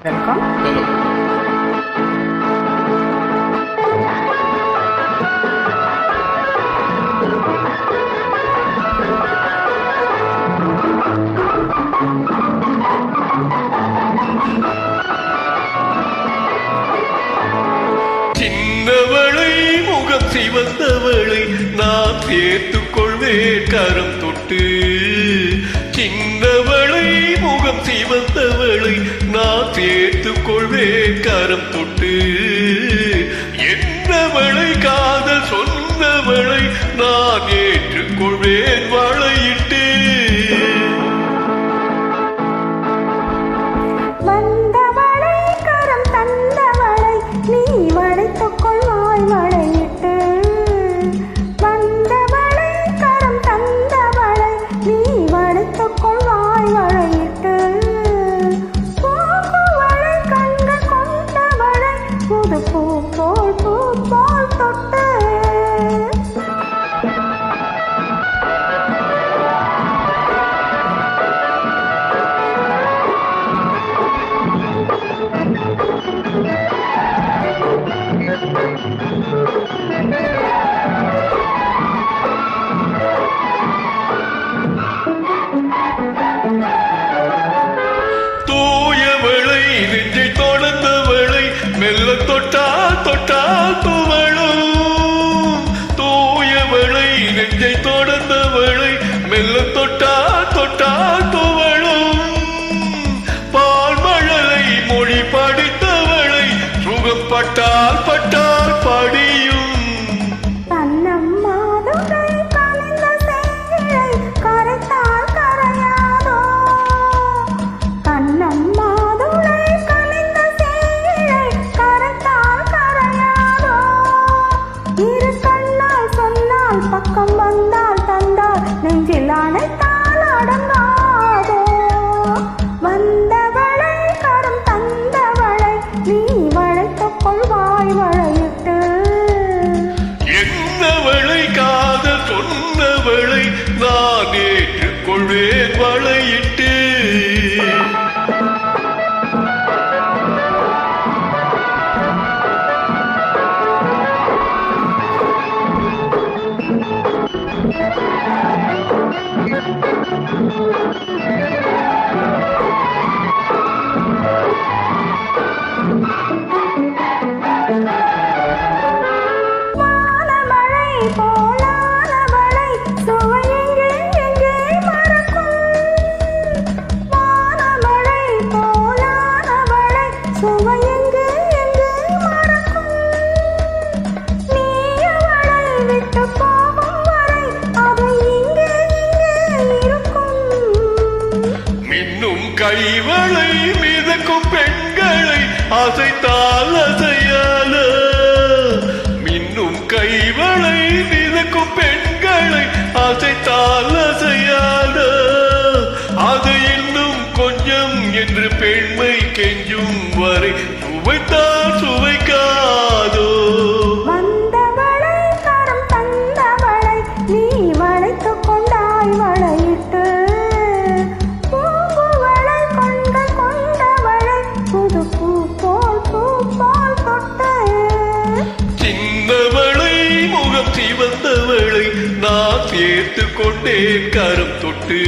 Welcome. சின்னவளை முகம் சிவந்தவளை நான் சேர்த்துக் கொள்வேன் கரம் தொட்டு. சின்னவளை முகம் சிவந்தவளை நான் சேர்த்துக் கொள்வேன் கரம் தொட்டு. என்னவளை காதல் சொன்னவளை நான் ஏற்றுக்கொள்வேன் வளையிட்டு. வந்தவளை கரம் தந்தவளை நீ வளைத்துக் கொள்வாய் வளையிட்டு. வந்தவளை கரம் தந்தவளை நீ வளைத்துக் கொள்வாய் வளையிட்டு. பூக்குவளை கண்கள் கொண்டவளை புது பூ போல் தொட்டு. தூயவளை நெஞ்சை தொடர்ந்தவளை மெல்ல தொட்டால் தொட்டால் துவளும். தூயவளை நெஞ்சை தொடர்ந்தவளை மெல்ல தொட்டால் தொட்டால் துவளும். பால்மழலை மொழி படித்தவளை சுகம் பட்டால் பட்டால் படியும். பக்கம் வந்தால் தந்தால் நெஞ்சில் அணைத்தால் அடங்காதோ. வந்தவளை கரம் தந்தவளை நீ வளைத்துக் கொள்வாய் வளையிட்டு. என்னவளை காதல் சொன்னவளை நான் ஏற்றுக்கொள்வேன் வளையிட்டு. வானமழை போலானவளை சுவை எங்கே மறக்கும். வானமழை போலானவளை சுவை எங்கே மறக்கும். நீ அவளை விட்டு போகும் வரை அது இங்கே இருக்கும். மின்னும் கைவளை மிதக்கும் பெண்களை அசைத்தால் அசையால. மின்னும் கைவளை மிதக்கும் பெண்களை அசைத்தால் அசையால. அது இன்னும் கொஞ்சம் என்று பெண்மை கெஞ்சும் வரை சுவைத்தால் சுவைக்காதோ. வந்தவளை கரம் தந்தவளை நீ வளைத்துக் கொண்டாய் வளையிட்டு. பூங்குவளை கண்கள் கொண்டவளை புது பூ போல் தொட்டு. சின்னவளை முகம் சிவந்தவளை நான் சேர்த்துக் கொண்டேன் கரம் தொட்டு.